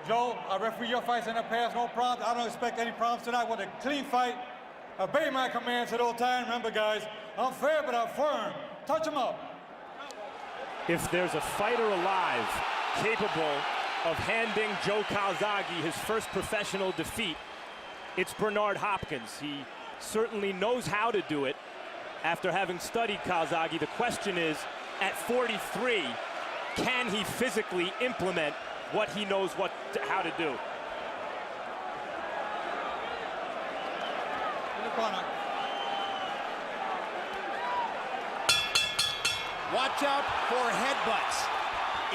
Joe, I referee your fights in the past, no problems. I don't expect any problems tonight. I want a clean fight. Obey my commands at all times. Remember, guys, I'm fair, but I'm firm. Touch him up. If there's a fighter alive capable of handing Joe Calzaghe his first professional defeat, it's Bernard Hopkins. He certainly knows how to do it after having studied Calzaghe. The question is, at 43, can he physically implement what he knows how to do? Watch out for headbutts.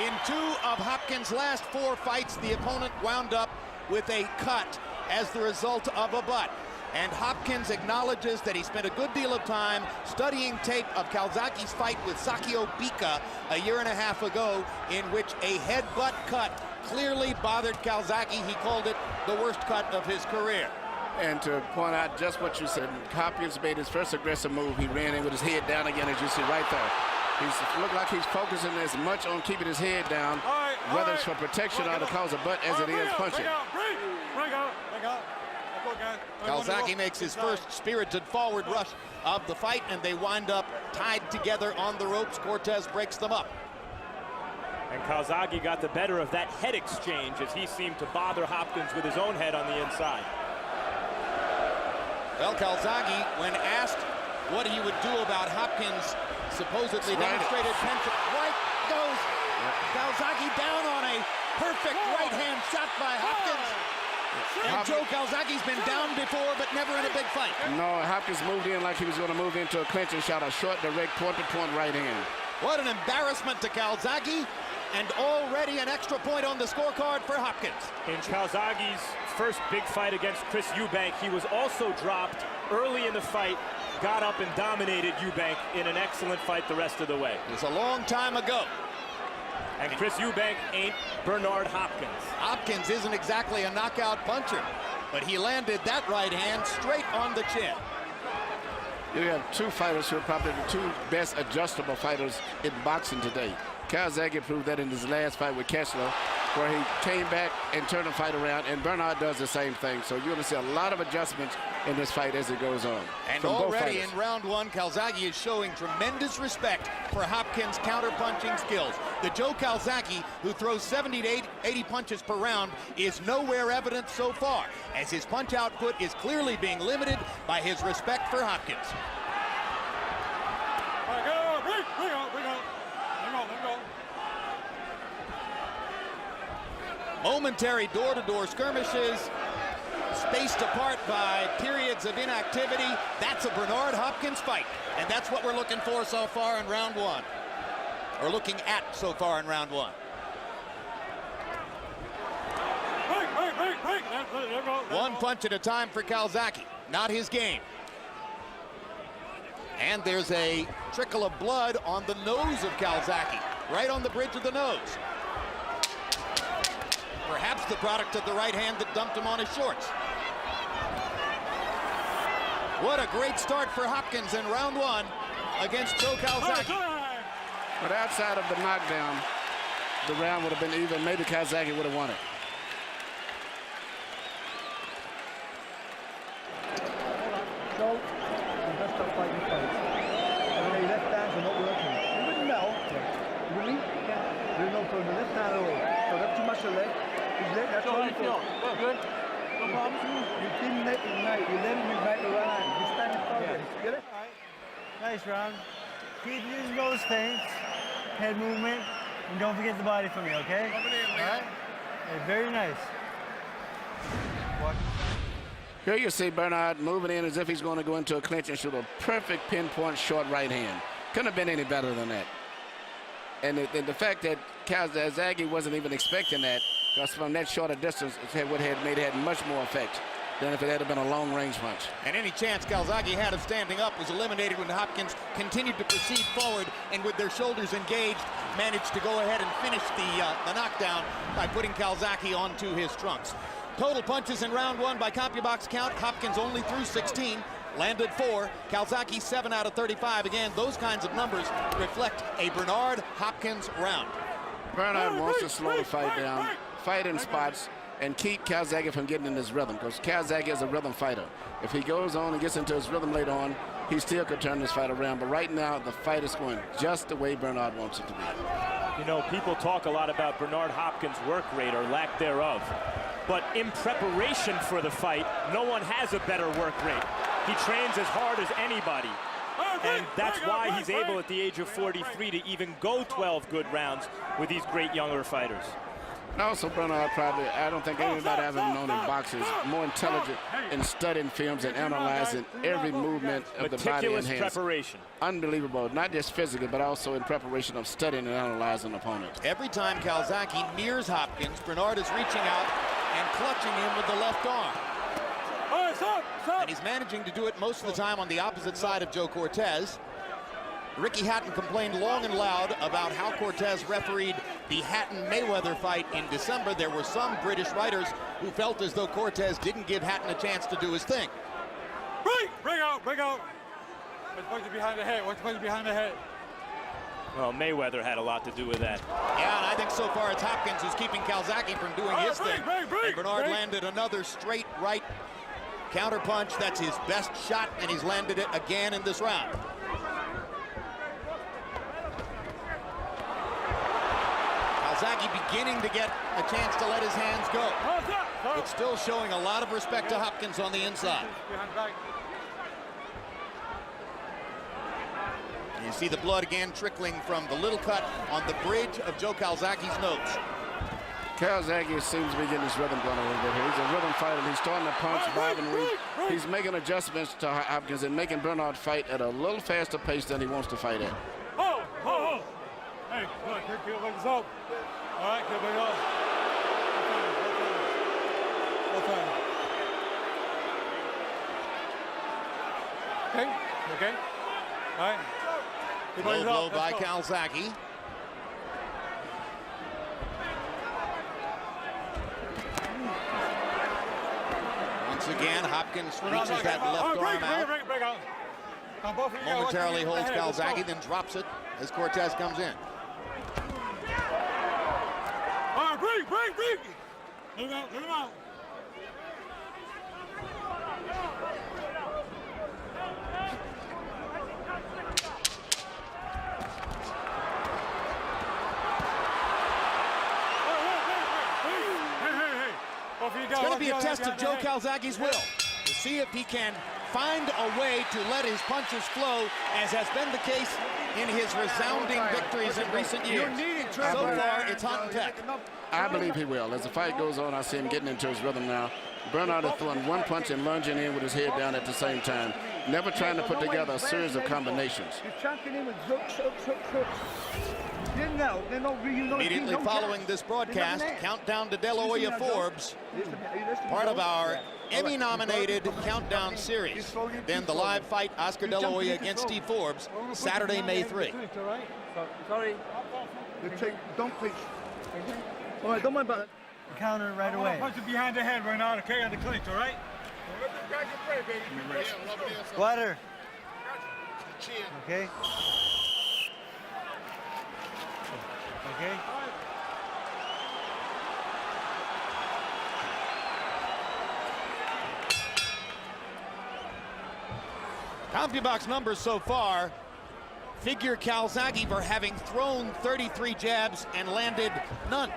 In 2 of Hopkins' last 4 fights, the opponent wound up with a cut as the result of a butt. And Hopkins acknowledges that he spent a good deal of time studying tape of Calzaghe's fight with Sakio Bika a year and a half ago, in which a headbutt cut clearly bothered Calzaghe. He called it the worst cut of his career. And to point out just what you said, Hopkins made his first aggressive move. He ran in with his head down again, as you see right there. He looked like he's focusing as much on keeping his head down, whether it's for protection or to cause a butt as it is punching. Calzaghe makes his first spirited forward rush of the fight, and they wind up tied together on the ropes. Cortez breaks them up. And Calzaghe got the better of that head exchange as he seemed to bother Hopkins with his own head on the inside. Well, Calzaghe, when asked what he would do about Hopkins' supposedly demonstrated penchant, right goes Calzaghe down on a perfect right-hand shot by Hopkins. And Joe Calzaghe's been down before, but never in a big fight. No, Hopkins moved in like he was going to move into a clinch and shot a short, direct, point-to-point right hand. What an embarrassment to Calzaghe, and already an extra point on the scorecard for Hopkins. In Calzaghe's first big fight against Chris Eubank, he was also dropped early in the fight, got up and dominated Eubank in an excellent fight the rest of the way. It was a long time ago. And Chris Eubank ain't Bernard Hopkins. Hopkins isn't exactly a knockout puncher, but he landed that right hand straight on the chin. You have 2 fighters who are probably the 2 best adjustable fighters in boxing today. Calzaghe proved that in his last fight with Kessler, where he came back and turned the fight around, and Bernard does the same thing. So you're going to see a lot of adjustments in this fight as it goes on. And already in round 1, Calzaghe is showing tremendous respect for Hopkins' counter-punching skills. The Joe Calzaghe, who throws 70 to 80 punches per round, is nowhere evident so far, as his punch output is clearly being limited by his respect for Hopkins. Momentary door-to-door skirmishes, spaced apart by periods of inactivity. That's a Bernard Hopkins fight, and that's what we're looking for so far in round 1, or looking at so far in round 1. One punch at a time for Calzaghe, not his game. And there's a trickle of blood on the nose of Calzaghe, right on the bridge of the nose. Perhaps the product of the right hand that dumped him on his shorts. What a great start for Hopkins in round 1 against Joe Calzaghe. But outside of the knockdown, the round would have been even. Maybe Calzaghe would have won it. So, you best stop fighting fights. Your left hands are not working. You wouldn't know. Yeah. Really? Yeah. There's no problem. Left hand at all. So that's too much the leg. His leg, that's all you feel. Good. No problem. You didn't let it night. You let him make the right hand. You stand in front of it. Get it? All right. Nice round. Keep using those feints, head movement, and don't forget the body from you, okay? All right? Hey, very nice. What? Here you see Bernard moving in as if he's going to go into a clinch and shoot a perfect pinpoint short right hand. Couldn't have been any better than that. And the fact that Calzaghe wasn't even expecting that, because from that shorter distance, it would have made it had much more effect than if it had been a long-range punch. And any chance Calzaghe had of standing up was eliminated when Hopkins continued to proceed forward, and with their shoulders engaged, managed to go ahead and finish the knockdown by putting Calzaghe onto his trunks. Total punches in round 1 by CompuBox count. Hopkins only threw 16, landed 4. Calzaghe 7 out of 35. Again, those kinds of numbers reflect a Bernard Hopkins round. Bernard wants to slow the fight down, fight in spots and keep Calzaghe from getting in his rhythm, because Calzaghe is a rhythm fighter. If he goes on and gets into his rhythm later on, he still could turn this fight around. But right now, the fight is going just the way Bernard wants it to be. You know, people talk a lot about Bernard Hopkins' work rate or lack thereof. But in preparation for the fight, no one has a better work rate. He trains as hard as anybody. And that's why he's able at the age of 43 to even go 12 good rounds with these great younger fighters. And also, Bernard probably, I don't think anybody I've ever known in boxing is more intelligent in studying films and analyzing every movement of the body and Meticulous hands. preparation. Unbelievable, not just physically, but also in preparation of studying and analyzing opponents. Every time Calzaghe nears Hopkins, Bernard is reaching out and clutching him with the left arm. And he's managing to do it most of the time on the opposite side of Joe Cortez. Ricky Hatton complained long and loud about how Cortez refereed the Hatton-Mayweather fight in December. There were some British writers who felt as though Cortez didn't give Hatton a chance to do his thing. Bring out. What's punching behind the head? What's punching behind the head? Well, Mayweather had a lot to do with that. Yeah, and I think so far it's Hopkins who's keeping Calzaghe from doing his thing. And Bernard landed another straight right counter punch. That's his best shot, and he's landed it again in this round. Calzaghe beginning to get a chance to let his hands go. But still showing a lot of respect to Hopkins on the inside. You see the blood again trickling from the little cut on the bridge of Joe Calzaghe's nose. Calzaghe seems to be getting his rhythm going a little bit here. He's a rhythm fighter. He's starting to punch, bob, and weave. He's making adjustments to Hopkins and making Bernard fight at a little faster pace than he wants to fight at. Hey, look, here, look this up. All right, keep it up. Okay. All right. Low blow by Calzaghe. Once again, Hopkins reaches that left arm out. Momentarily holds Calzaghe, then drops it as Cortez comes in. All right, break. Let him out. It's going to be a test of Joe Calzaghe's will to see if he can find a way to let his punches flow, as has been the case in his resounding victories in recent years. So far, it's hot and tech. I believe he will. As the fight goes on, I see him getting into his rhythm now. Bernard is throwing one punch and lunging in with his head down at the same time, never trying to put together a series of combinations. Immediately following this broadcast, countdown to De La Hoya Forbes, part of our Emmy-nominated countdown series. Then the live fight, Oscar De La Hoya against Steve Forbes, Saturday, May 3. Sorry. Don't please. All right, don't mind about it. Counter right away. Punch it behind the head right now, okay, on the clinch, all right? Water. Okay. Okay. CompuBox numbers so far figure Calzaghe for having thrown 33 jabs and landed none.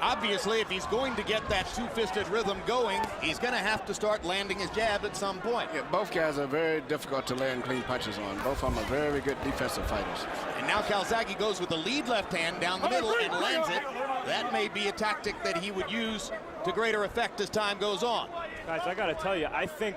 Obviously, if he's going to get that two-fisted rhythm going, he's going to have to start landing his jab at some point. Yeah, both guys are very difficult to land clean punches on. Both of them are very good defensive fighters. And now Calzaghe goes with the lead left hand down the middle and lands it. That may be a tactic that he would use to greater effect as time goes on. Guys, I got to tell you, I think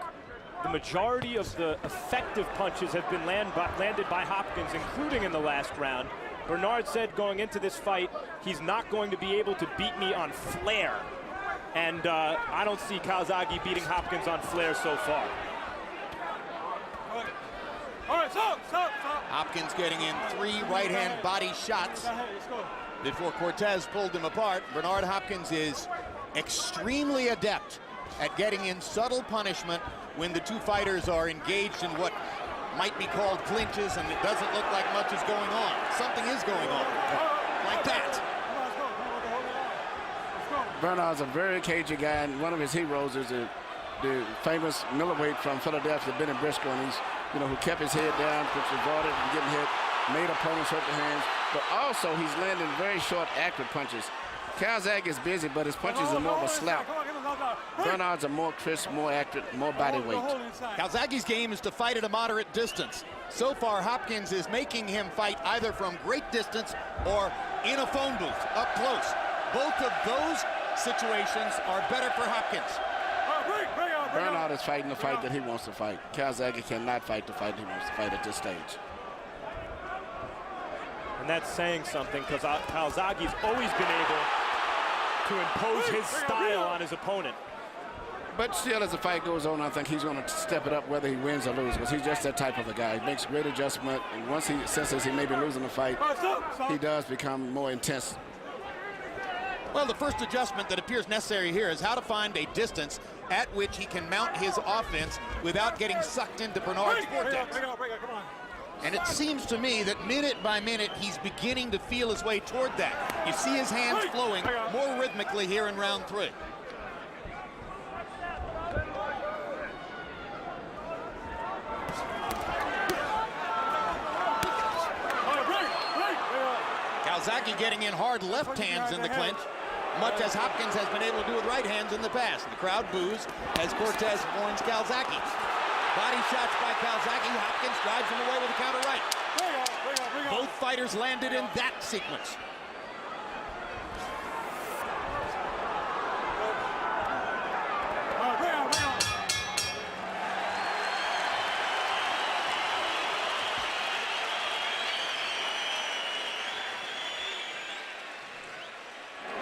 the majority of the effective punches have been landed by Hopkins, including in the last round. Bernard said going into this fight, he's not going to be able to beat me on flair. And I don't see Calzaghe beating Hopkins on flair so far. All right, stop. Hopkins getting in 3 right-hand body shots before Cortez pulled him apart. Bernard Hopkins is extremely adept at getting in subtle punishment when the two fighters are engaged in what might be called clinches, and it doesn't look like much is going on. Something is going on, like that. Bernard's a very cagey guy, and one of his heroes is the famous middleweight from Philadelphia, Benny Briscoe, and he's, who kept his head down, which avoided from getting hit, made opponents hurt their hands, but also he's landing very short, accurate punches. Calzaghe is busy, but his punches are more of a slap. Bernard's are more crisp, more accurate, more body weight. Calzaghe's game is to fight at a moderate distance. So far, Hopkins is making him fight either from great distance or in a phone booth, up close. Both of those situations are better for Hopkins. Bernard is fighting the fight that he wants to fight. Calzaghe cannot fight the fight he wants to fight at this stage. And that's saying something, because Calzaghe's always been able to impose his style on his opponent. But still, as the fight goes on, I think he's going to step it up whether he wins or loses, because he's just that type of a guy. He makes great adjustment, and once he senses he may be losing the fight, he does become more intense. Well, the first adjustment that appears necessary here is how to find a distance at which he can mount his offense without getting sucked into Bernard's vortex. And it seems to me that minute by minute, he's beginning to feel his way toward that. You see his hands flowing more rhythmically here in round 3. Calzaghe getting in hard left hands in the clinch, much as Hopkins has been able to do with right hands in the past. The crowd boos as Cortez warns Calzaghe. Body shots by Calzaghe. Hopkins drives him away with a counter right. Both fighters landed in that sequence.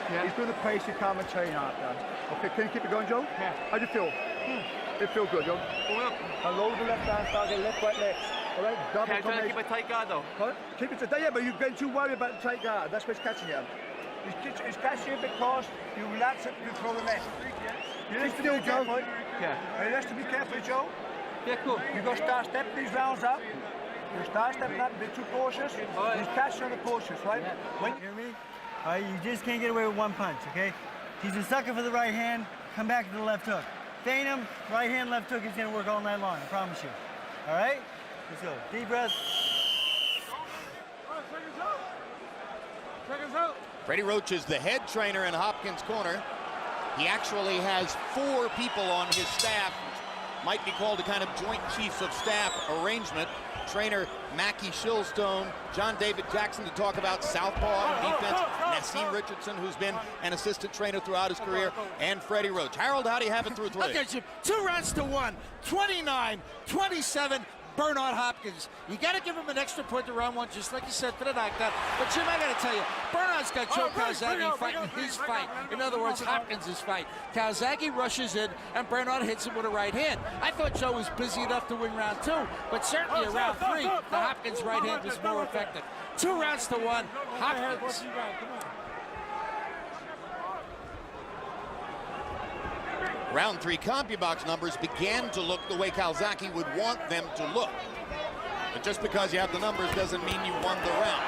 Yeah. He's doing the pace you can't maintain after. Okay, can you keep it going, Joe? Yeah. How do you feel? It feels good, Joe. And load the left hand, start getting left, right, left. All right, double combination. Trying to keep a tight guard, though. What? Keep it today, yeah, but you're getting too worried about the tight guard. That's what's catching you. It's catching you because you relax it, you throw the net. You have to be careful. Yeah. You have to be careful, Joe. Yeah, cool. You got to start stepping these rounds up. You start stepping up, be too cautious. He's catching on the cautious, right? Yeah. When you hear me? All right, you just can't get away with one punch, okay? He's a sucker for the right hand, come back to the left hook. Feint him, right hand, left hook, he's gonna work all night long, I promise you. All right? Let's go. Deep breath. Freddie Roach is the head trainer in Hopkins' corner. He actually has 4 people on his staff, which might be called a kind of joint chiefs of staff arrangement. Trainer Mackie Shillstone, John David Jackson to talk about southpaw and defense, Nassim Richardson, who's been an assistant trainer throughout his career, and Freddie Roach. Harold, how do you have it through 3? Okay, Jim, 2 rounds to 1, 29-27, Bernard Hopkins. You got to give him an extra point to round 1, just like you said for the knockout. But Jim, I got to tell you, Bernard's got Joe Calzaghe fighting his fight. In other words, Hopkins' fight. Calzaghe rushes in, and Bernard hits him with a right hand. I thought Joe was busy enough to win round 2, but certainly in round 3, the Hopkins right hand was more effective. 2 rounds to 1, Hopkins. Round 3 CompuBox numbers began to look the way Calzaghe would want them to look. But just because you have the numbers doesn't mean you won the round.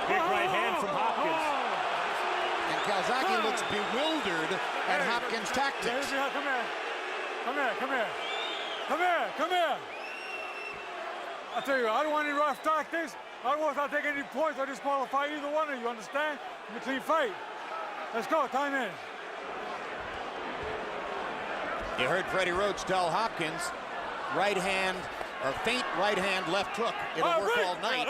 Big right hand from Hopkins. Calzaghe looks bewildered at Hopkins' tactics. Come here. I tell you, I don't want any rough tactics. I don't want to take any points or disqualify either one of you, understand? It's a clean fight. Let's go, time in. You heard Freddie Roach tell Hopkins, right hand, or feint right hand, left hook. It'll work all night.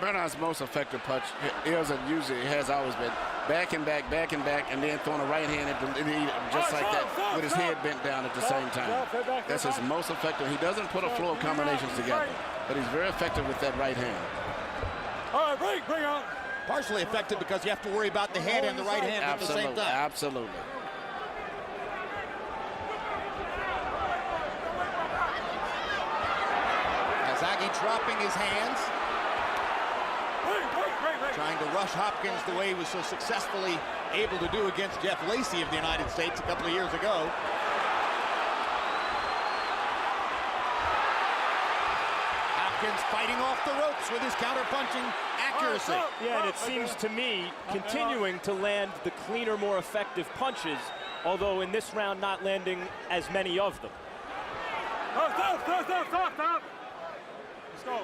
Bernard's most effective punch is, and usually has always been, back and back, and then throwing a right hand at the knee, just like that, with his head bent down at the same time. That's his most effective. He doesn't put a flow of combinations together, but he's very effective with that right hand. All right, bring on. Partially effective because you have to worry about the head and the right hand at the same time. Absolutely. Calzaghe dropping his hands. trying to rush Hopkins the way he was so successfully able to do against Jeff Lacey of the United States a couple of years ago. Hopkins fighting off the ropes with his counter-punching accuracy. Yeah, and it seems to me continuing to land the cleaner, more effective punches, although in this round not landing as many of them. Stop. Let's go.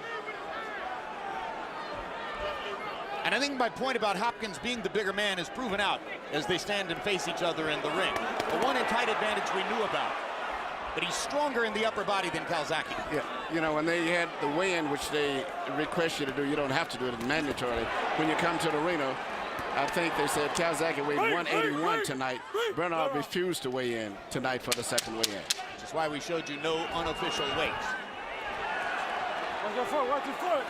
And I think my point about Hopkins being the bigger man is proven out as they stand and face each other in the ring. The one in height advantage we knew about. But he's stronger in the upper body than Calzaghe. Yeah, you know, when they had the weigh-in, which they request you to do, you don't have to do it, it's mandatory. When you come to the arena, I think they said Calzaghe weighed 181 tonight. Bernard refused to weigh in tonight for the second weigh-in. Which is why we showed you no unofficial weights. Watch your foot, watch your foot.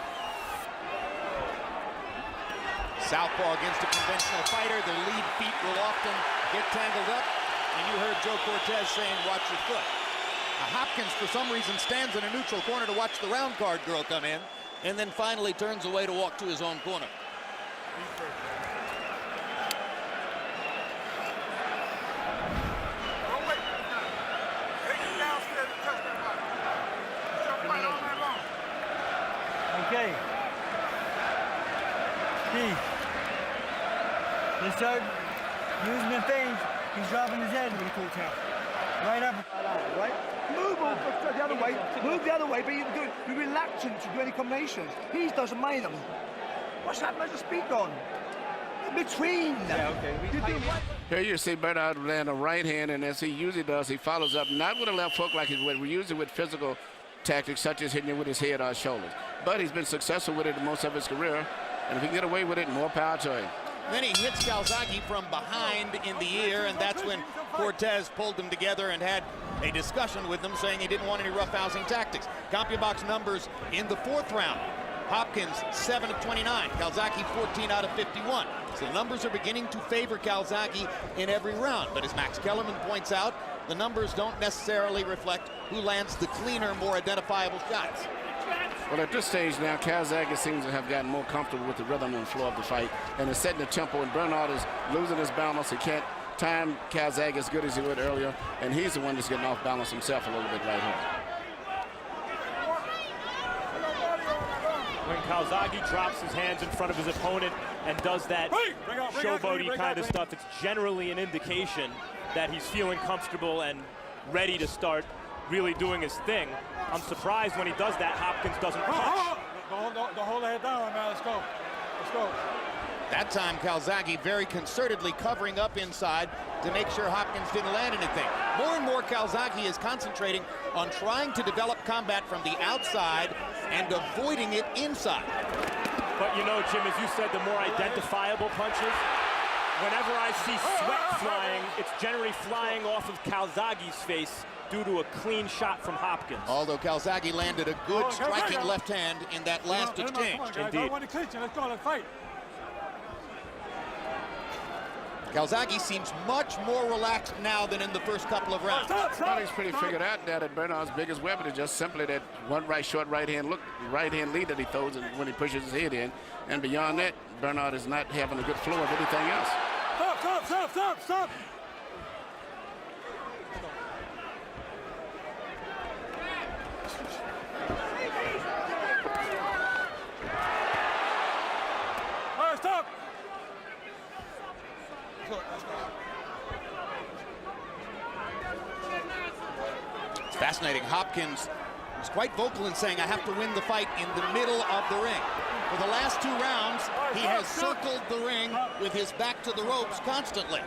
Southpaw against a conventional fighter. Their lead feet will often get tangled up. And you heard Joe Cortez saying, watch your foot. Hopkins, for some reason, stands in a neutral corner to watch the round card girl come in, and then finally turns away to walk to his own corner. Okay. Steve. They start using the things. He's dropping his head when he calls out. Right up. Right? Move the other way. Move the other way, but you're reluctant to do any combinations. He doesn't mind them. What's that much to speak on? In between. Yeah, okay. Here you see Bernard land a right hand, and as he usually does, he follows up, not with a left hook like he would. We use it with physical tactics, such as hitting it with his head or shoulders. But he's been successful with it most of his career, and if he can get away with it, more power to him. Then he hits Calzaghe from behind in the ear, and that's when Cortez pulled them together and had a discussion with them, saying he didn't want any roughhousing tactics. CompuBox numbers in the fourth round. Hopkins, 7 of 29. Calzaghe, 14 out of 51. So the numbers are beginning to favor Calzaghe in every round. But as Max Kellerman points out, the numbers don't necessarily reflect who lands the cleaner, more identifiable shots. Well, at this stage now, Calzaghe seems to have gotten more comfortable with the rhythm and flow of the fight and is setting the tempo, and Bernard is losing his balance. He can't time Calzaghe as good as he would earlier, and he's the one that's getting off balance himself a little bit right here. When Calzaghe drops his hands in front of his opponent and does that showboaty kind of stuff, it's generally an indication that he's feeling comfortable and ready to start really doing his thing. I'm surprised when he does that, Hopkins doesn't punch. Don't hold the head down, man. Let's go. Let's go. That time, Calzaghe very concertedly covering up inside to make sure Hopkins didn't land anything. More and more, Calzaghe is concentrating on trying to develop combat from the outside and avoiding it inside. But you know, Jim, as you said, the more identifiable punches, whenever I see sweat flying, it's generally flying off of Calzaghe's face due to a clean shot from Hopkins. Although Calzaghe landed a good striking left hand in that last exchange. Indeed. Let's go, let's fight. Calzaghe seems much more relaxed now than in the first couple of rounds. Well, he's pretty figured out now that Bernard's biggest weapon is just simply that one short right hand lead that he throws when he pushes his head in. And beyond that, Bernard is not having a good flow of anything else. Stop. All right, stop. It's fascinating. Hopkins was quite vocal in saying, I have to win the fight in the middle of the ring. For the last 2 rounds, he has circled the ring with his back to the ropes constantly.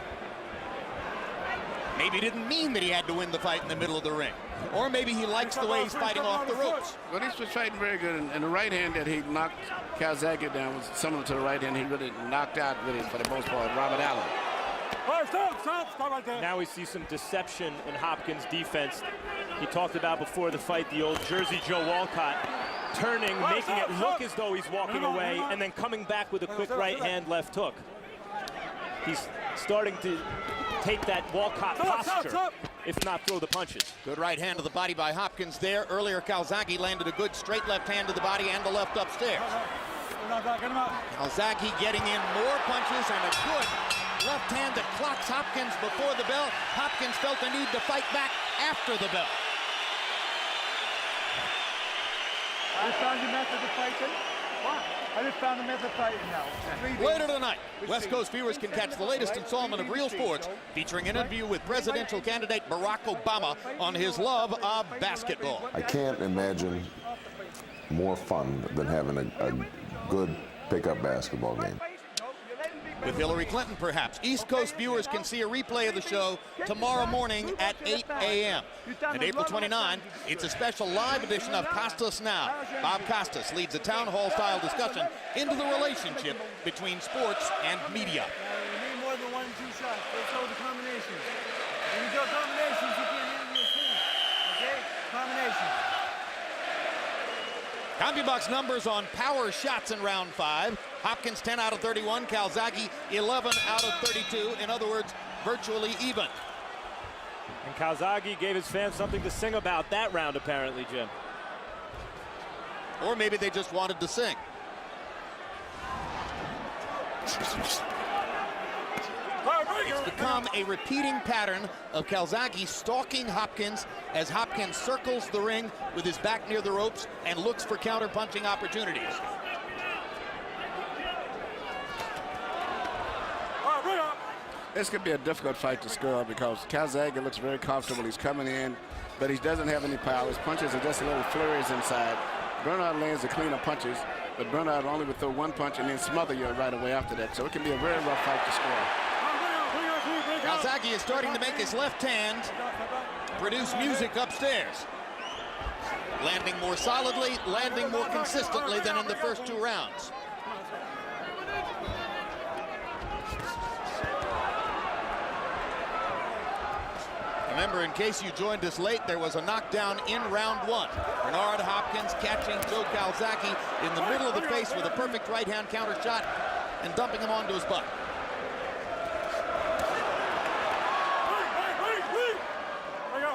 Maybe he didn't mean that he had to win the fight in the middle of the ring. Or maybe he likes the way he's fighting off the ropes. Well, he's been fighting very good, and the right hand that he knocked Calzaghe down was similar to the right hand he really knocked out really for the most part Robert Allen. All right, stop right there. Now we see some deception in Hopkins' defense. He talked about before the fight the old Jersey Joe Walcott turning, making it look as though he's walking away, and then coming back with a quick right hand left hook. He's starting to take that Walcott posture, if not throw the punches. Good right hand to the body by Hopkins there. Earlier, Calzaghe landed a good straight left hand to the body and the left upstairs. Get him out. Calzaghe getting in more punches and a good left hand that clocks Hopkins before the bell. Hopkins felt the need to fight back after the bell. I just found your method of fighting. What? I just found the method of fighting now. Later tonight, West Coast viewers can catch the latest installment of Real Sports, featuring an interview with presidential candidate Barack Obama on his love of basketball. I can't imagine more fun than having a good pickup basketball game. With Hillary Clinton, perhaps. East Coast viewers can see a replay of the show tomorrow morning at 8 a.m. And April 29, it's a special live edition of Costas Now. Bob Costas leads a town hall-style discussion into the relationship between sports and media. You need more than 1 2 shots. They show the combinations. When you go combinations, you can't handle your team. Okay? Combinations. CompuBox numbers on power shots in round 5. Hopkins 10 out of 31, Calzaghe 11 out of 32. In other words, virtually even. And Calzaghe gave his fans something to sing about that round, apparently, Jim. Or maybe they just wanted to sing. It's become a repeating pattern of Calzaghe stalking Hopkins as Hopkins circles the ring with his back near the ropes and looks for counter-punching opportunities. This could be a difficult fight to score because Calzaghe looks very comfortable. He's coming in, but he doesn't have any power. His punches are just a little flurries inside. Bernard lands the cleaner punches, but Bernard only would throw 1 punch and then smother you right away after that. So it can be a very rough fight to score. Calzaghe is starting to make his left hand produce music upstairs. Landing more solidly, landing more consistently than in the first 2 rounds. Remember, in case you joined us late, there was a knockdown in round 1. Bernard Hopkins catching Joe Calzaghe in the middle of the face with a perfect right-hand counter shot and dumping him onto his butt.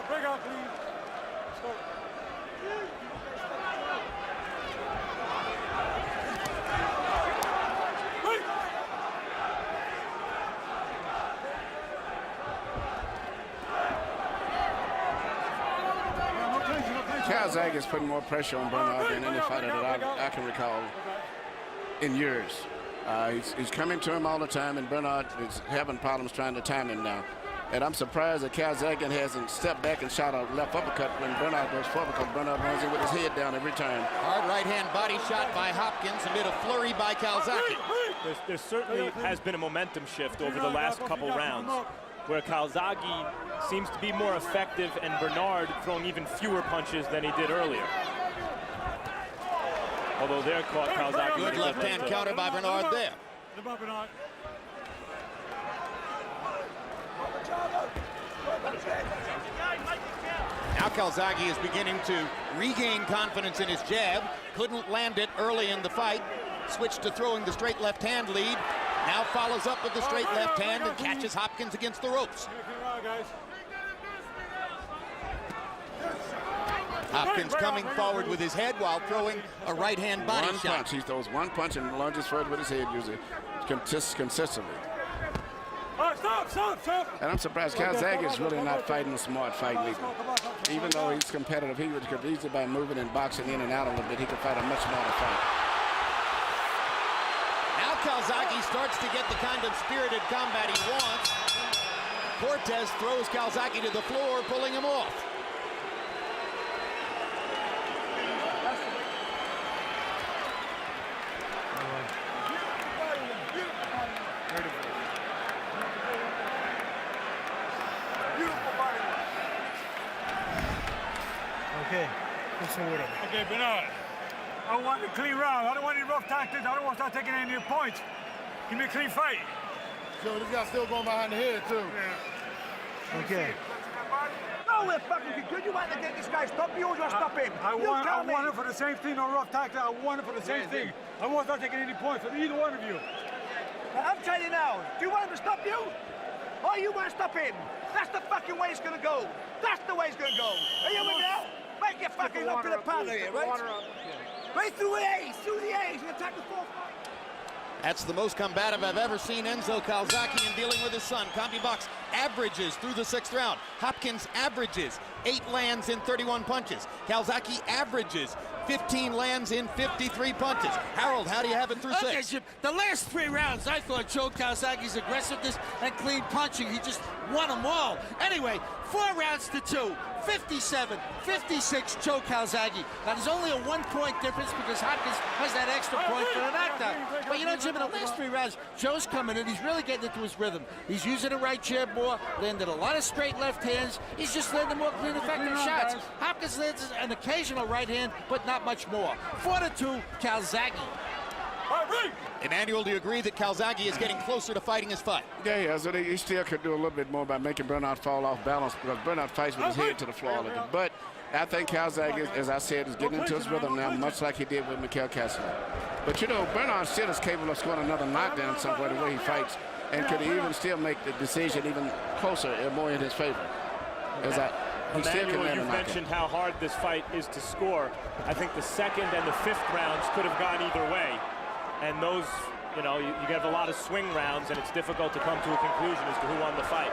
Break out, please. Stop. Calzaghe is putting more pressure on Bernard than any fighter that I can recall in years. He's coming to him all the time, and Bernard is having problems trying to time him now. And I'm surprised that Calzaghe hasn't stepped back and shot a left uppercut when Bernard goes forward, because Bernard runs in with his head down every time. Hard right-hand body shot by Hopkins amid a flurry by Calzaghe. There certainly has been a momentum shift over the last couple rounds, where Calzaghe seems to be more effective and Bernard throwing even fewer punches than he did earlier. Although they're caught Calzaghe. Good left-hand counter by Bernard there. Now Calzaghe is beginning to regain confidence in his jab. Couldn't land it early in the fight. Switched to throwing the straight left hand lead. Now follows up with the straight left hand and catches Hopkins against the ropes. Hopkins coming forward with his head while throwing a right hand body shot. Punch. He throws 1 punch and lunges forward with his head usually consistently. Stop. And I'm surprised Calzaghe is really not fighting a smart fight either. Even though he's competitive, he could easily, by moving and boxing in and out a little bit, he could fight a much smarter fight. Now Calzaghe starts to get the kind of spirited combat he wants. Cortez throws Calzaghe to the floor, pulling him off. Okay, Bernard. I want a clean round. I don't want any rough tactics. I don't want to start taking any points. Give me a clean fight. So this guy's still going behind the head, too. Yeah. Okay. No, we're fucking good. You want to get this guy stopped? You want to stop him? I want it for the same thing, no rough tactics. I want it for the same thing. I won't start taking any points from either one of you. Now, I'm telling you now, do you want him to stop you? Or you want to stop him? That's the fucking way it's going to go. That's the way it's going to go. Are you with me now? Make your fucking look to the powder here, right? Right through the A's, and attack the 4-5. That's the most combative I've ever seen Enzo Calzaghe in dealing with his son. CompuBox averages through the 6th round. Hopkins averages 8 lands in 31 punches. Calzaghe averages 15 lands in 53 punches. Harold, how do you have it through 6? Okay, Jim, the last 3 rounds, I thought Joe Calzaghe's aggressiveness and clean punching, he just won them all. Anyway, 4 rounds to 2. 57, 56, Joe Calzaghe. Now, there's only a 1-point difference because Hopkins has that extra point for the knockdown. But you know, Jim, in the last 3 rounds, Joe's coming in. He's really getting into his rhythm. He's using the right jab more, landed a lot of straight left hands. He's just landing more clean, effective shots. Hopkins lands an occasional right hand, but not much more. 4-2, Calzaghe. Emmanuel, do you agree that Calzaghe is getting closer to fighting his fight? Yeah, he is. He still could do a little bit more by making Bernard fall off balance because Bernard fights with his head to the floor all of it. But I think Calzaghe, as I said, is getting into his rhythm now, much like he did with Mikhail Castro. But you know, Bernard still is capable of scoring another knockdown somewhere the way he fights, and could even still make the decision even closer and more in his favor. Emmanuel, you mentioned how hard this fight is to score. I think the 2nd and the 5th rounds could have gone either way. And those, you know, you have a lot of swing rounds, and it's difficult to come to a conclusion as to who won the fight.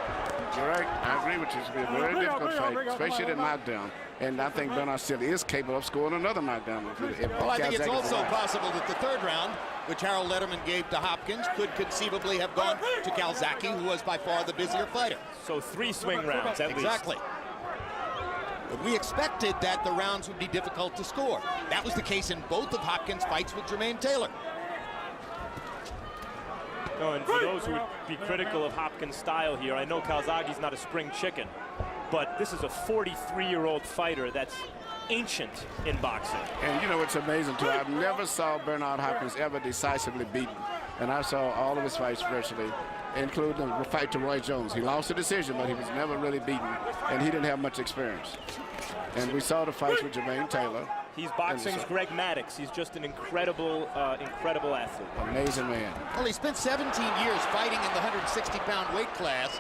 You're right. I agree with you. It's a very difficult fight, especially the knockdown. And I think Bernard still is capable of scoring another knockdown. Well, I think it's also possible that the 3rd round, which Harold Letterman gave to Hopkins, could conceivably have gone to Calzaghe, who was by far the busier fighter. So 3 swing rounds at least. Exactly. But we expected that the rounds would be difficult to score. That was the case in both of Hopkins' fights with Jermaine Taylor. No, and for those who would be critical of Hopkins' style here, I know Calzaghe's not a spring chicken, but this is a 43-year-old fighter that's ancient in boxing. And you know, it's amazing too. I've never saw Bernard Hopkins ever decisively beaten. And I saw all of his fights virtually, including the fight to Roy Jones. He lost the decision, but he was never really beaten, and he didn't have much experience. And we saw the fights with Jermaine Taylor. He's boxing's Greg Maddux. He's just an incredible, incredible athlete. Amazing man. Well, he spent 17 years fighting in the 160-pound weight class.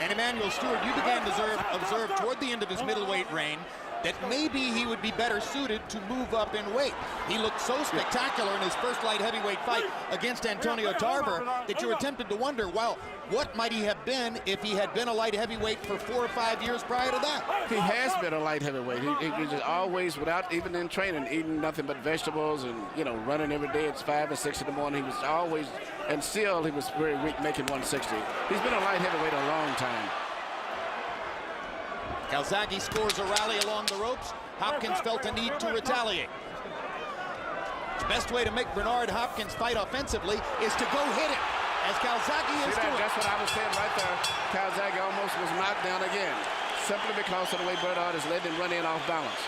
And Emmanuel Stewart, you began to observe toward the end of his middleweight reign that maybe he would be better suited to move up in weight. He looked so spectacular in his first light heavyweight fight against Antonio Tarver that you were tempted to wonder, well, what might he have been if he had been a light heavyweight for 4 or 5 years prior to that? He has been a light heavyweight. He was just always, without even in training, eating nothing but vegetables and, you know, running every day at 5 or 6 in the morning. He was always, and still he was very weak making 160. He's been a light heavyweight a long time. Calzaghe scores a rally along the ropes. Hopkins felt a need to retaliate. The best way to make Bernard Hopkins fight offensively is to go hit him, as Calzaghe is doing. That's what I was saying right there. Calzaghe almost was knocked down again, simply because of the way Bernard is letting him run in off balance.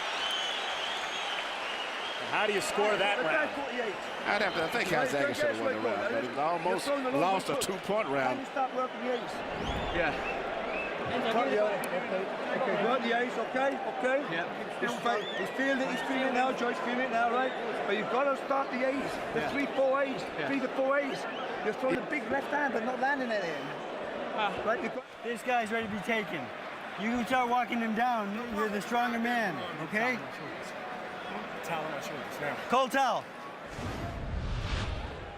How do you score that round? I think Calzaghe should have won the round, but he almost lost a 2-point round. Yeah. Okay, right, the ace, okay? Yeah. He's feeling it now, Joyce, feeling it now, right? But you've got to start the ace, the 3-4 ace, 3 to 4 ace. You're throwing the big left hand, but not landing anything. Right? This guy's ready to be taken. You can start walking him down. You're the stronger man, okay? Towel on my shoulders now. Cold towel.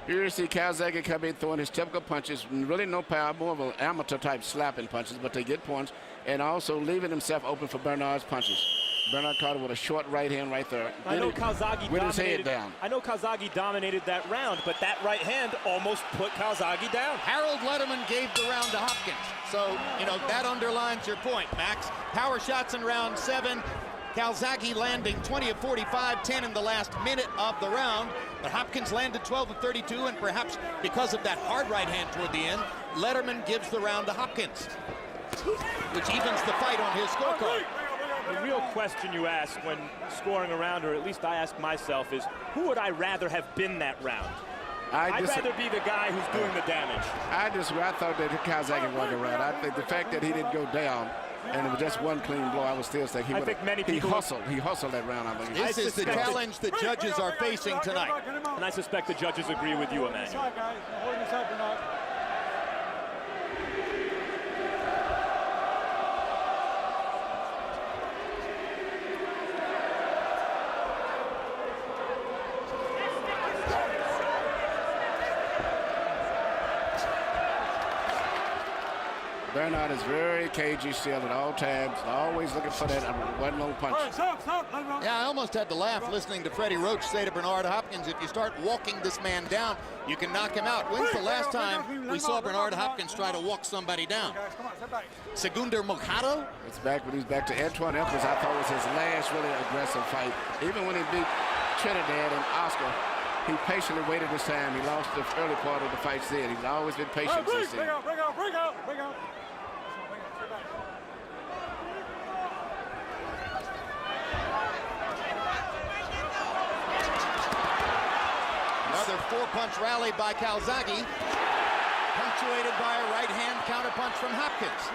Here you see Calzaghe come in throwing his typical punches, really no power, more of an amateur type slapping punches, but they get points, and also leaving himself open for Bernard's punches. Bernard caught him with a short right hand right there. I know Calzaghe with his head down. I know Calzaghe dominated that round, but that right hand almost put Calzaghe down. Harold Letterman gave the round to Hopkins. So, you know, that underlines your point, Max. Power shots in round 7. Calzaghe landing 20 of 45, 10 in the last minute of the round. But Hopkins landed 12 of 32, and perhaps because of that hard right hand toward the end, Letterman gives the round to Hopkins, which evens the fight on his scorecard. The real question you ask when scoring a round, or at least I ask myself, is who would I rather have been that round? I'd rather be the guy who's doing the damage. I thought that Calzaghe won the round. I think the fact that he didn't go down and it was just one clean blow, I would still say he hustled. He hustled that round, I think. This is the challenge the judges are facing tonight. And I suspect the judges agree with you, Emmanuel. Bernard is very cagey still at all times, always looking for that one low punch. Yeah, I almost had to laugh listening to Freddie Roach say to Bernard Hopkins, if you start walking this man down, you can knock him out. When's the last time we saw Bernard Hopkins try to walk somebody down? Segundo Mocado? It's back when he's back to Antoine Elkins. I thought was his last really aggressive fight. Even when he beat Trinidad and Oscar, he patiently waited his time. He lost the early part of the fight then. He's always been patient since then. Bring out. Another four-punch rally by Calzaghe, punctuated by a right-hand counterpunch from Hopkins.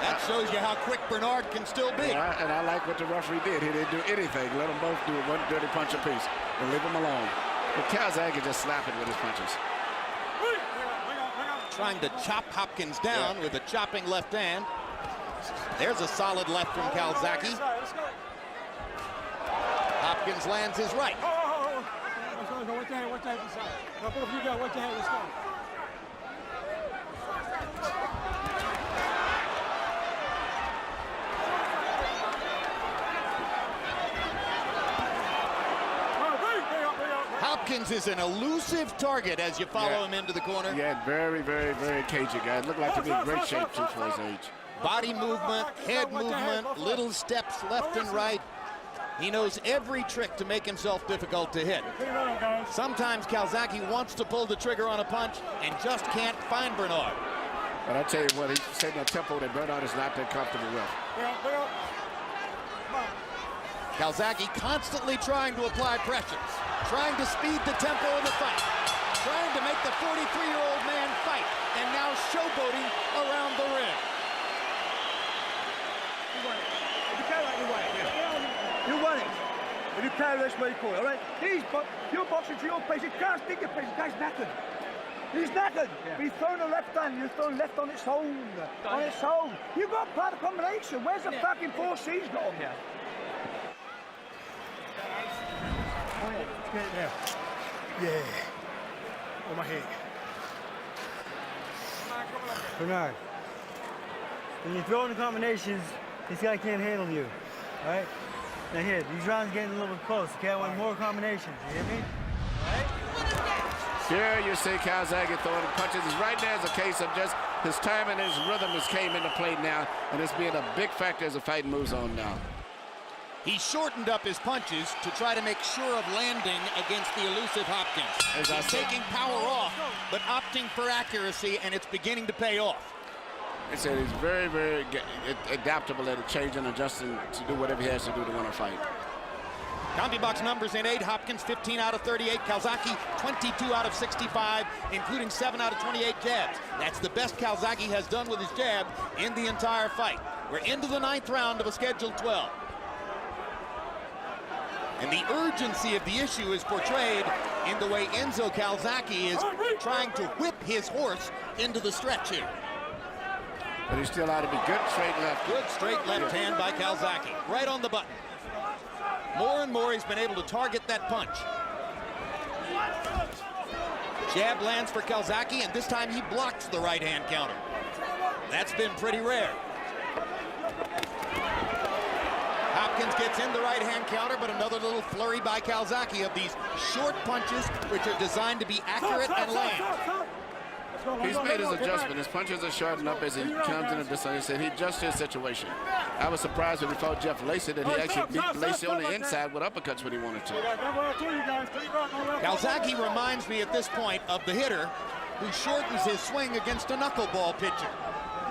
That shows you how quick Bernard can still be. Yeah, and I like what the referee did. He didn't do anything. Let them both do one dirty punch apiece and leave them alone. But Calzaghe just slapping with his punches. Trying to chop Hopkins down with a chopping left hand. There's a solid left from Calzaghe. Hopkins lands his right. Hopkins is an elusive target as you follow him into the corner. Yeah, very, very, very cagey guy. Looked like to be in great shape too for his age. Body movement, head movement, little steps left and right. He knows every trick to make himself difficult to hit. Sometimes Calzaghe wants to pull the trigger on a punch and just can't find Bernard. But I tell you what, he's setting a tempo that Bernard is not that comfortable with. Calzaghe constantly trying to apply pressure, trying to speed the tempo of the fight, trying to make the 43-year-old man fight, and now showboating around the ring. You want it. If you can't, that's what you call it, all right? You're boxing to your pace. You can't stick your pace. The guy's knackered. He's knackered. Yeah. He's throwing a left hand. You're throwing left on its own. On its own. You got part of the combination. Where's the fucking 4 C's got? Yeah. Yeah. On my head. Bernard, when you're throwing the combinations, this guy can't handle you. All right? Now here, these rounds getting a little bit close. Okay, I want more combinations. You hear me? All right? Here you see Calzaghe throwing punches. Right now is a case of just his time and his rhythm has came into play now, and it's being a big factor as the fight moves on now. He shortened up his punches to try to make sure of landing against the elusive Hopkins. He's taking power off, but opting for accuracy, and it's beginning to pay off. I said he's very, very adaptable at changing, adjusting to do whatever he has to do to win a fight. CompuBox numbers in 8. Hopkins 15 out of 38. Calzaghe 22 out of 65, including 7 out of 28 jabs. That's the best Calzaghe has done with his jab in the entire fight. We're into the 9th round of a scheduled 12. And the urgency of the issue is portrayed in the way Enzo Calzaghe is trying to whip his horse into the stretch here. But he still ought to be good straight left. Good straight left hand by Calzaghe. Right on the button. More and more he's been able to target that punch. Jab lands for Calzaghe, and this time he blocks the right hand counter. That's been pretty rare. Hopkins gets in the right hand counter, but another little flurry by Calzaghe of these short punches which are designed to be accurate and land. He's made his adjustment. His punches are shortened up as he comes into this. He said he adjusts his situation. I was surprised when he fought Jeff Lacey that he actually beat Lacey on the inside with uppercuts when he wanted to. Calzaghe reminds me at this point of the hitter who shortens his swing against a knuckleball pitcher.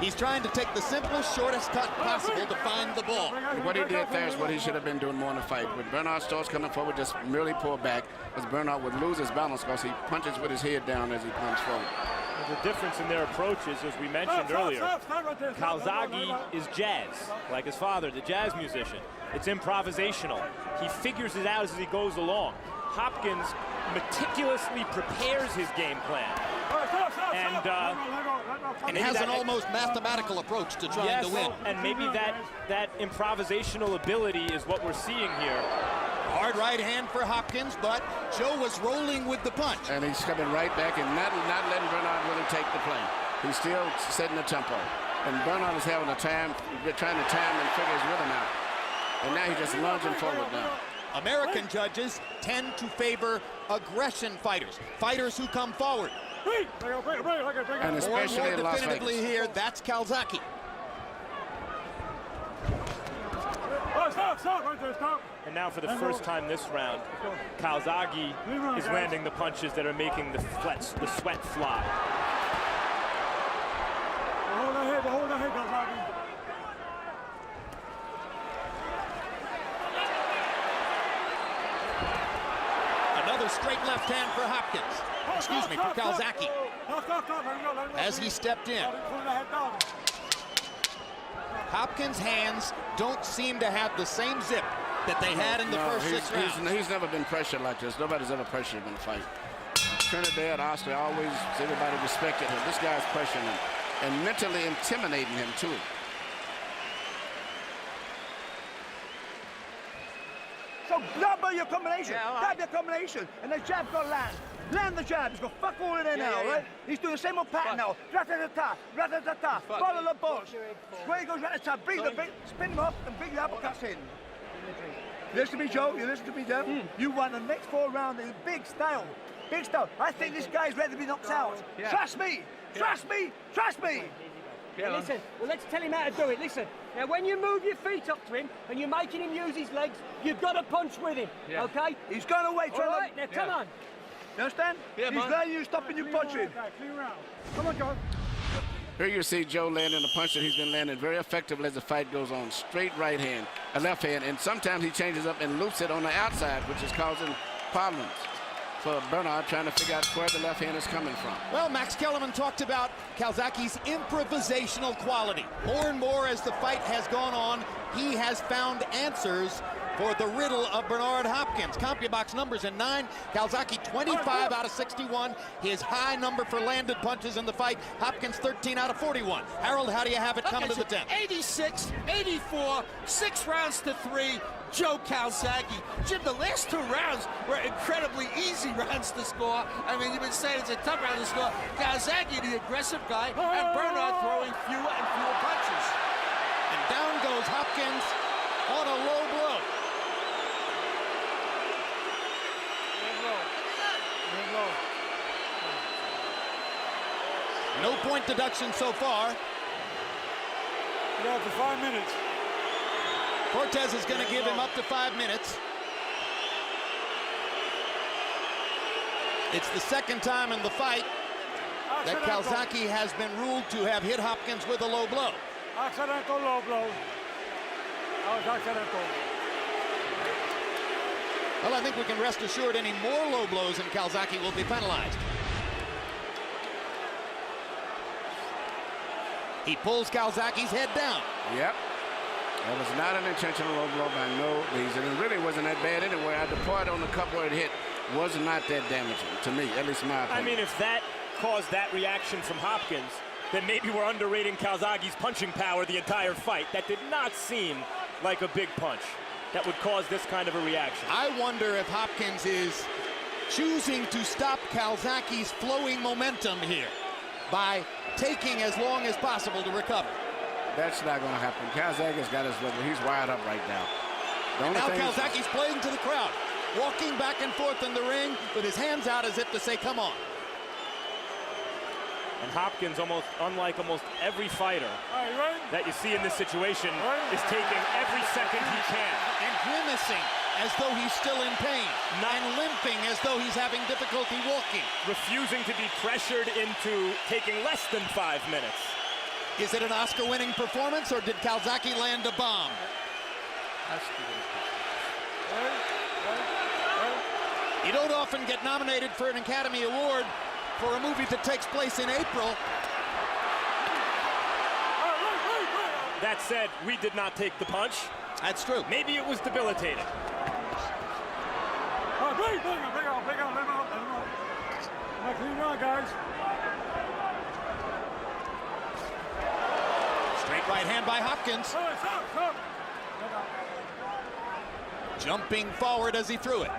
He's trying to take the simplest, shortest cut possible to find the ball. And what he did there is what he should have been doing more in the fight. When Bernard starts coming forward, just merely pull back, because Bernard would lose his balance because he punches with his head down as he comes forward. The difference in their approaches, as we mentioned earlier, Calzaghe is jazz, like his father, the jazz musician. It's improvisational. He figures it out as he goes along. Hopkins meticulously prepares his game plan. And has an almost mathematical approach to trying to win. And maybe that improvisational ability is what we're seeing here. Hard right hand for Hopkins, but Joe was rolling with the punch. And he's coming right back and not letting Bernard really take the play. He's still setting the tempo. And Bernard is having a time, trying to time and figure his rhythm out. And now he's just lunging forward now. American judges tend to favor aggression fighters, fighters who come forward. And especially in Las definitively Vegas. here, that's Calzaghe. Stop right there, stop. And now for the first time this round, Calzaghe is landing the punches that are making the sweat fly. Hold that head, Calzaghe. Another straight left hand for Hopkins. Excuse me, for Calzaghe. As he stepped in. Hopkins' hands don't seem to have the same zip that they had in the first 6 rounds. He's never been pressured like this. Nobody's ever pressured him in a fight. Trinidad, Austria, always everybody respected him. This guy's pressuring him and mentally intimidating him too. So double your combination, double your combination, and the jab got land. Land the jab, he's got fuck all in there now, right? He's doing the same old pattern now. Rat-a-ta-ta, rat-a-ta-ta, follow the box. Square he goes rat-a-ta, bring the big, spin him up and bring the uppercuts in. You listen to me, Joe, you listen to me, Deb. You won the next 4 rounds in big style. Big style. I think this guy's ready to be knocked out. Trust me, trust me, trust me. Yeah, listen, well, let's tell him how to do it. Listen, now when you move your feet up to him and you're making him use his legs, you've got to punch with him, okay? He's going away, All right, now come on. You understand? Yeah, he's letting you stopping you punching. Come on, John. Here you see Joe landing the punch that he's been landing very effectively as the fight goes on. Straight right hand, a left hand, and sometimes he changes up and loops it on the outside, which is causing problems for Bernard trying to figure out where the left hand is coming from. Well, Max Kellerman talked about Calzaghe's improvisational quality. More and more as the fight has gone on, he has found answers for the riddle of Bernard Hopkins. CompuBox numbers in 9. Calzaghe 25 out of 61. His high number for landed punches in the fight. Hopkins 13 out of 41. Harold, how do you have it coming to the 10th? 86, 84, 6 rounds to 3. Joe Calzaghe. Jim, the last 2 rounds were incredibly easy rounds to score. I mean, you've been saying it's a tough round to score. Calzaghe, the aggressive guy, and Bernard throwing fewer and fewer punches. And down goes Hopkins on a low blow. No point deduction so far. You're up to 5 minutes. Cortez is going to give him up to 5 minutes. It's the second time in the fight that Calzaghe has been ruled to have hit Hopkins with a low blow. Accidental low blow. That was accidental. Well, I think we can rest assured any more low blows and Calzaghe will be penalized. He pulls Calzaghe's head down. Yep. That was not an intentional low blow by no reason. It really wasn't that bad anyway. The part on the cup where it hit was not that damaging to me, at least my opinion. I mean, if that caused that reaction from Hopkins, then maybe we're underrating Calzaghe's punching power the entire fight. That did not seem like a big punch that would cause this kind of a reaction. I wonder if Hopkins is choosing to stop Calzaghe's flowing momentum here by taking as long as possible to recover. That's not going to happen. Calzaghe's got his level. He's wired up right now. And now Calzaghe's playing to the crowd, walking back and forth in the ring with his hands out as if to say, come on. And Hopkins, unlike almost every fighter that you see in this situation, is taking every second he can. And grimacing as though he's still in pain. And limping as though he's having difficulty walking. Refusing to be pressured into taking less than 5 minutes. Is it an Oscar-winning performance, or did Calzaghe land a bomb? You don't often get nominated for an Academy Award for a movie that takes place in April. That said, we did not take the punch. That's true. Maybe it was debilitating. Guys. Straight right hand by Hopkins. jumping forward as he threw it.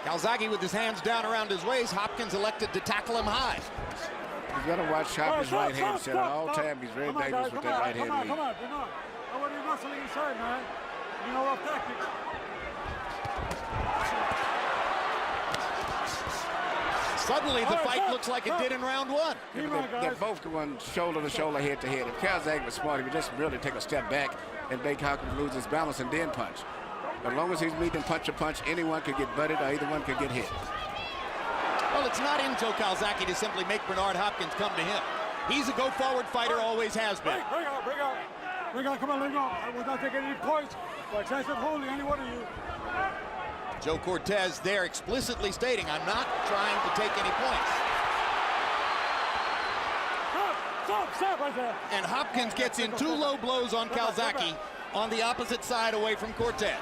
Calzaghe with his hands down around his waist. Hopkins elected to tackle him high. You've got to watch Hopkins' right hand set at all time. He's very dangerous with that right hand lead. Come on, Bernard. I want you wrestling inside, man. You know rough tactics. Suddenly, the fight looks like it did in round one. They're both going shoulder to shoulder, head to head. If Calzaghe was smart, he would just really take a step back and make Hopkins lose his balance and then punch. As long as he's meeting punch to punch, anyone could get butted or either one could get hit. Well, it's not in Joe Calzaghe to simply make Bernard Hopkins come to him. He's a go-forward fighter, always has been. Bring out. Bring out, come on, let go. I will not take any points for excessive holding any one of you. Joe Cortez there explicitly stating, I'm not trying to take any points. Stop right there. And Hopkins gets in 2 low blows on Calzaghe on the opposite side away from Cortez.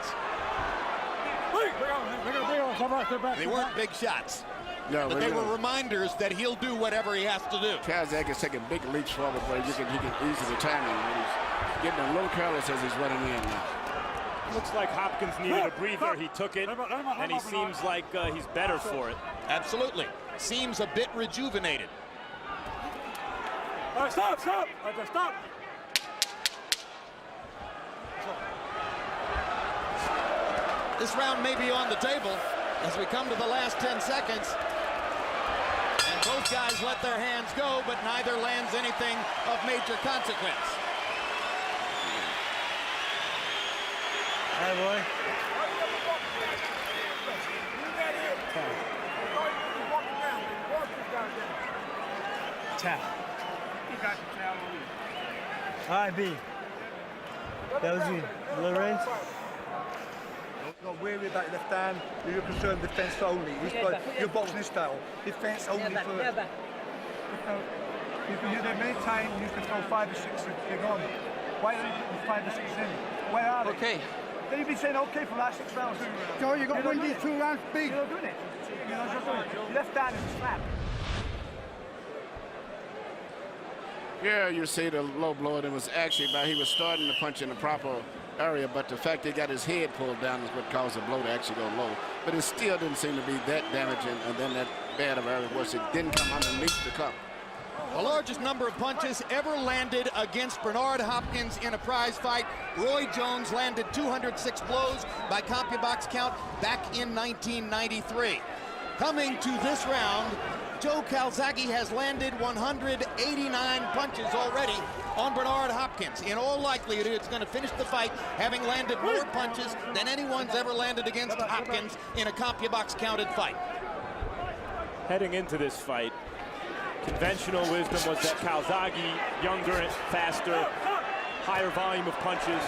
They weren't big shots, no, but they were reminders that he'll do whatever he has to do. Calzaghe is taking big leaps forward where he can easily time him. He's getting a little careless as he's running in now. Looks like Hopkins needed a breather. He took it, and he seems like he's better for it. Absolutely. Seems a bit rejuvenated. Stop. This round may be on the table as we come to the last 10 seconds. And both guys let their hands go, but neither lands anything of major consequence. Hey, boy. Tap. All right, B. That was you. Lorenz. Not weary about left hand. You're concerned defence only. You're boxing this style. Defence only first. You can use it many times. You can throw 5 or 6 and they're gone. Why don't you put 5 or 6 in? Where are they? Okay. Then you've been saying okay for the last 6 rounds. Joe, you got to win these 2 rounds big. You're not doing it. You're not doing it. Your left hand is a slap. Yeah, you see the low blow. It was actually he was starting to punch in the proper area, but the fact he got his head pulled down is what caused the blow to actually go low. But it still didn't seem to be that damaging and then that bad of area was it didn't come underneath the cup. The largest number of punches ever landed against Bernard Hopkins in a prize fight. Roy Jones landed 206 blows by CompuBox count back in 1993. Coming to this round, Joe Calzaghe has landed 189 punches already on Bernard Hopkins. In all likelihood, it's going to finish the fight having landed more punches than anyone's ever landed against Hopkins in a CompuBox counted fight. Heading into this fight, conventional wisdom was that Calzaghe, younger, faster, higher volume of punches,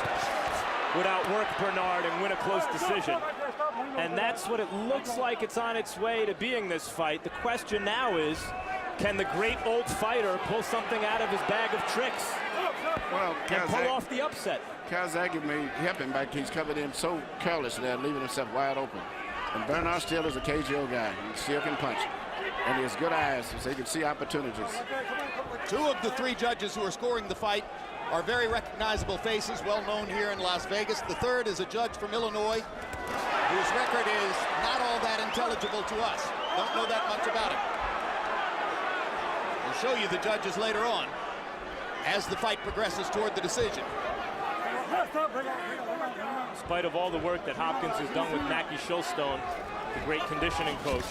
would outwork Bernard and win a close decision. And that's what it looks like it's on its way to being this fight. The question now is, can the great old fighter pull something out of his bag of tricks and pull off the upset? Calzaghe may help him back. He's covered him so carelessly there, leaving himself wide open. And Bernard still is a KGO guy. He still can punch. And he has good eyes, so he can see opportunities. 2 of the 3 judges who are scoring the fight are very recognizable faces, well known here in Las Vegas. The third is a judge from Illinois, whose record is not all that intelligible to us. Don't know that much about him. We'll show you the judges later on as the fight progresses toward the decision. In spite of all the work that Hopkins has done with Mackie Shilstone, the great conditioning coach,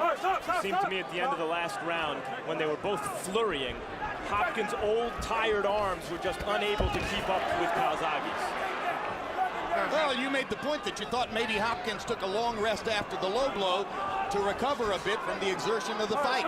it seemed to me at the end of the last round, when they were both flurrying, Hopkins' old, tired arms were just unable to keep up with Calzaghe's. Well, you made the point that you thought maybe Hopkins took a long rest after the low blow to recover a bit from the exertion of the fight.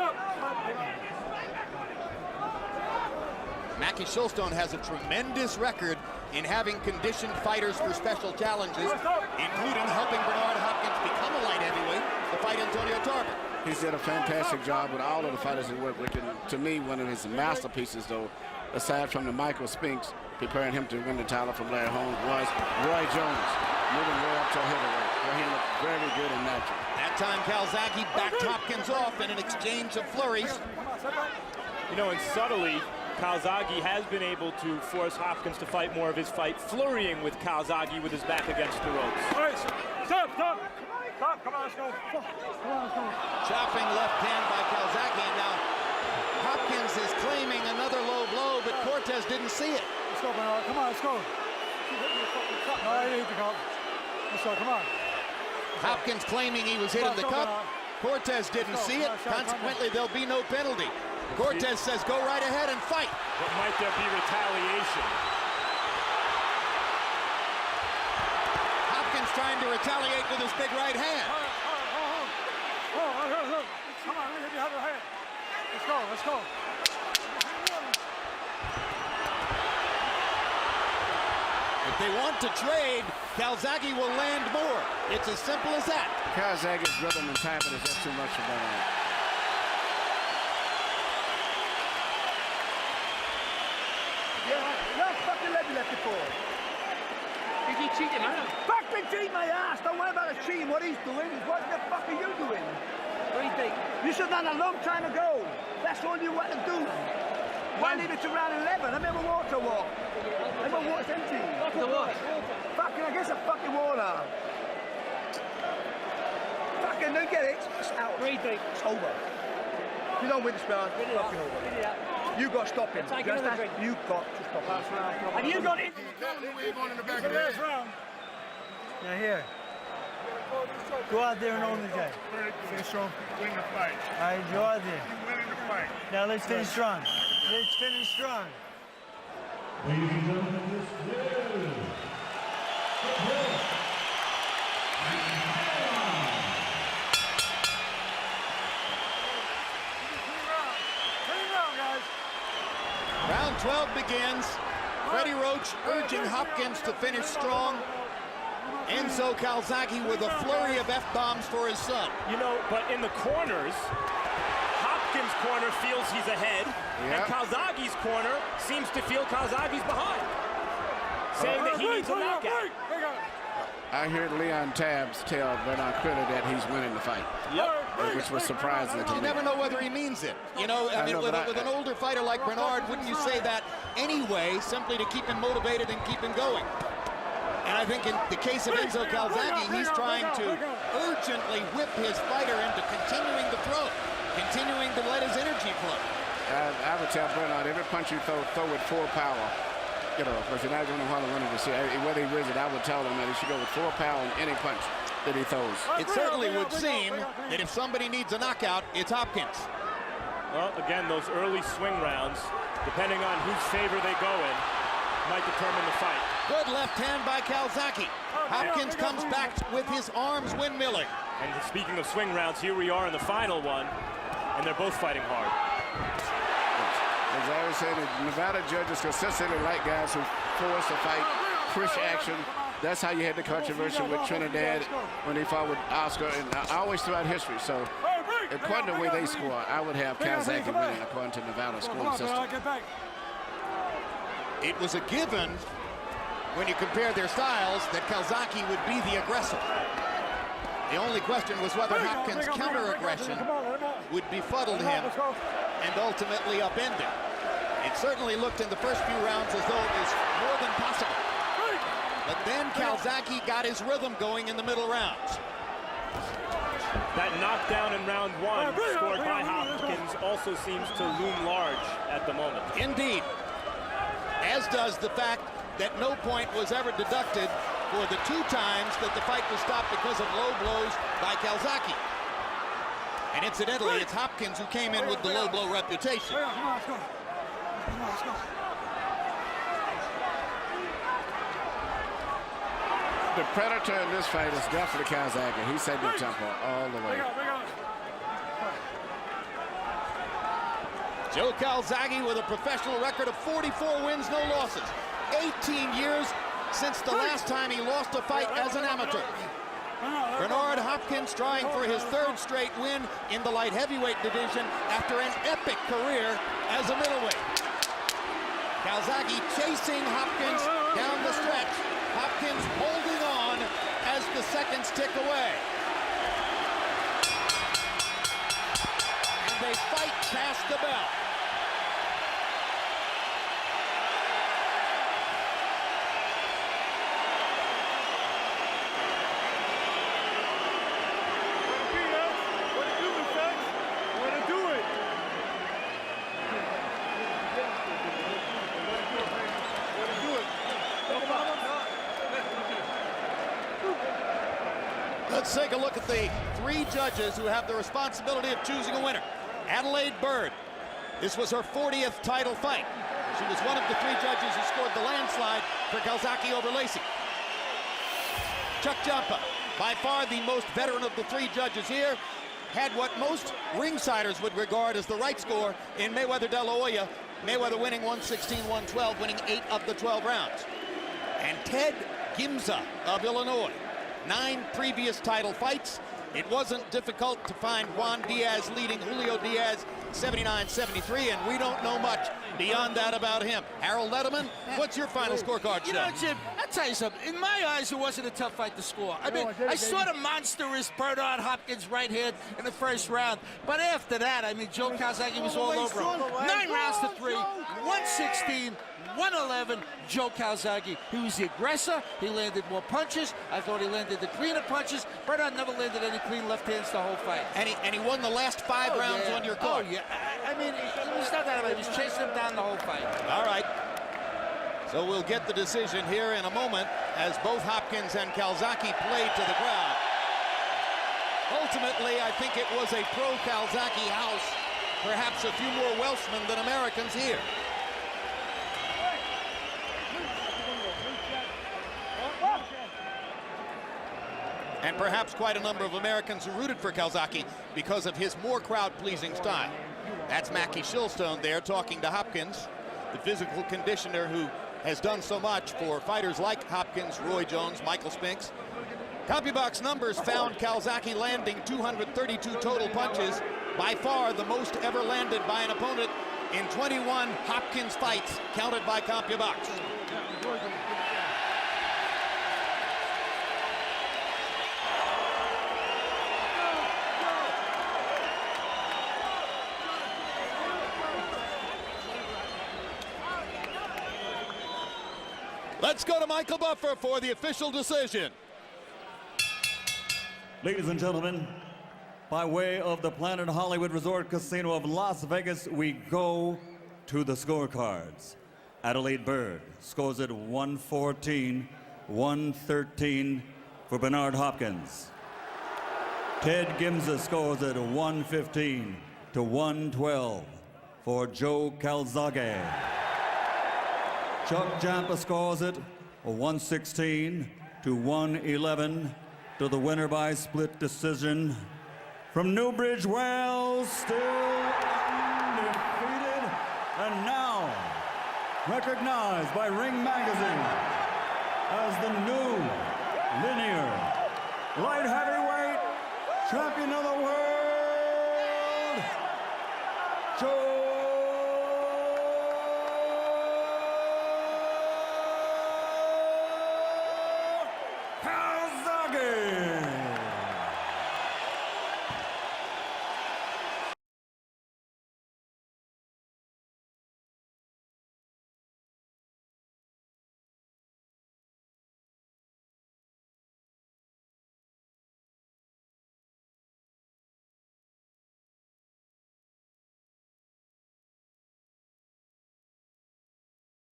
Mackie Shilstone has a tremendous record in having conditioned fighters for special challenges, including helping Bernard Hopkins become a light heavyweight to fight Antonio Tarver. He's did a fantastic job with all of the fighters he worked with. And to me, one of his masterpieces, though, aside from the Michael Spinks preparing him to win the title from Larry Holmes, was Roy Jones, moving way up to heavyweight, where he looked very good and natural. That time Calzaghe backed Hopkins off in an exchange of flurries. You know, and subtly, Calzaghe has been able to force Hopkins to fight more of his fight, flurrying with Calzaghe with his back against the ropes. All right, stop, stop. Stop, come on, let's go. Come on, let's go. Chopping left hand by Calzaghe, and now Hopkins is claiming another low blow, but Cortez didn't see it. Let's go, Bernard. Come on, let's go. No, I didn't hit the cup. Let's go, come on. Hopkins claiming he was hitting the cup. Cortez didn't see it. Consequently, there'll be no penalty. Cortez says go right ahead and fight. But might there be retaliation? Hopkins trying to retaliate with his big right hand. Come on, let me have your hand. Let's go, let's go. If they want to trade, Calzaghe will land more. It's as simple as that. Calzaghe's rhythm and timing is just too much for Bernard. No fucking leg left it for. Did he cheat him, huh? Fucking cheat my ass! Don't worry about us cheating. What he's doing is what the fuck are you doing? What do you think? You should have done a long time ago. That's all you want to do. Why leave it to round 11? I remember water walk. I remember water's empty. The what? Fucking, I guess a fucking water. Fucking, don't get it. It's out. What do you think? It's over. You don't win this round. It's fucking over. You got to stop him. Take another drink. You got to stop him. Have you got it? Now here. Go out there and own the guy. Finish strong, win the fight. All right, go out there. You winning the fight. Now let's finish strong. Let's finish strong. Ladies and gentlemen, this is Round 12 begins. Freddie Roach urging Hopkins to finish strong. Enzo Calzaghe with a flurry of F-bombs for his son. You know, but in the corners, Hopkins' corner feels he's ahead, and Calzaghe's corner seems to feel Calzaghe's behind, saying that he needs a knockout. I heard Leon Tabbs tell Bernard Critter that he's winning the fight. Yep. Which was surprising to me. You never know whether he means it. You know, I mean, with an older fighter like Bernard, wouldn't you say that anyway, simply to keep him motivated and keep him going? And I think in the case of Enzo Calzaghe, he's trying to urgently whip his fighter into continuing to throw, continuing to let his energy flow. I would tell Bernard, every punch you throw with full power. You know, because you're not going to want to win it to see whether he wins it. I would tell him that he should go with full power in any punch that he throws. It certainly would seem that if somebody needs a knockout, it's Hopkins. Well, again, those early swing rounds, depending on whose favor they go in, might determine the fight. Good left hand by Calzaghe. Hopkins comes back with his arms windmilling. And speaking of swing rounds, here we are in the final one, and they're both fighting hard. As I always say, the Nevada judges consistently like guys who force a fight, push action. That's how you had the controversy with Trinidad when he fought with Oscar, and always throughout history. So, according to the way they score, I would have Calzaghe winning according to Nevada's scoring system. It was a given when you compare their styles that Calzaghe would be the aggressor. The only question was whether Hopkins' counter-aggression would befuddle him and ultimately upend him. It certainly looked in the first few rounds as though it was more than possible. But then Calzaghe got his rhythm going in the middle rounds. That knockdown in round one scored by Hopkins also seems to loom large at the moment. Indeed. As does the fact that no point was ever deducted for the 2 times that the fight was stopped because of low blows by Calzaghe. And incidentally, it's Hopkins who came in with the low blow reputation. The predator in this fight is definitely Calzaghe. He set the tempo all the way. Joe Calzaghe with a professional record of 44 wins, no losses. 18 years since the last time he lost a fight as an amateur. Bernard Hopkins trying for his 3rd straight win in the light heavyweight division after an epic career as a middleweight. Calzaghe chasing Hopkins down the stretch. Hopkins holding on as the seconds tick away. And they fight past the bell. Let's take a look at the three judges who have the responsibility of choosing a winner. Adelaide Bird. This was her 40th title fight. She was one of the three judges who scored the landslide for Calzaghe over Lacey. Chuck Jampa, by far the most veteran of the three judges here, had what most ringsiders would regard as the right score in Mayweather de la Hoya. Mayweather winning 116-112, winning 8 of the 12 rounds. And Ted Gimza of Illinois. 9 previous title fights. It wasn't difficult to find Juan Diaz leading Julio Diaz 79-73, and we don't know much beyond that about him. Harold Letterman, what's your final scorecard, You know, Jim, I'll tell you something. In my eyes, it wasn't a tough fight to score. I mean, I saw the monstrous Bernard Hopkins right hand in the first round, but after that, I mean, Joe Calzaghe was all over him. 9 rounds to 3, 116, 111, Joe Calzaghe. He was the aggressor. He landed more punches. I thought he landed the cleaner punches. Bernard never landed any clean left hands the whole fight. And he won the last 5 rounds on your card. Oh, yeah. I mean, it was not that bad. He was chasing him down the whole fight. All right. So we'll get the decision here in a moment as both Hopkins and Calzaghe played to the crowd. Ultimately, I think it was a pro-Calzaghe house. Perhaps a few more Welshmen than Americans here. And perhaps quite a number of Americans who rooted for Calzaghe because of his more crowd-pleasing style. That's Mackie Shilstone there talking to Hopkins, the physical conditioner who has done so much for fighters like Hopkins, Roy Jones, Michael Spinks. CompuBox numbers found Calzaghe landing 232 total punches, by far the most ever landed by an opponent in 21 Hopkins fights counted by CompuBox. Let's go to Michael Buffer for the official decision. Ladies and gentlemen, by way of the Planet Hollywood Resort Casino of Las Vegas, we go to the scorecards. Adelaide Bird scores it 114-113 for Bernard Hopkins. Ted Gimza scores it 115-112 for Joe Calzaghe. Chuck Jampa scores it 116-111 to the winner by split decision. From Newbridge, Wales, still undefeated, and now recognized by Ring Magazine as the new linear light heavyweight champion of the world, Joe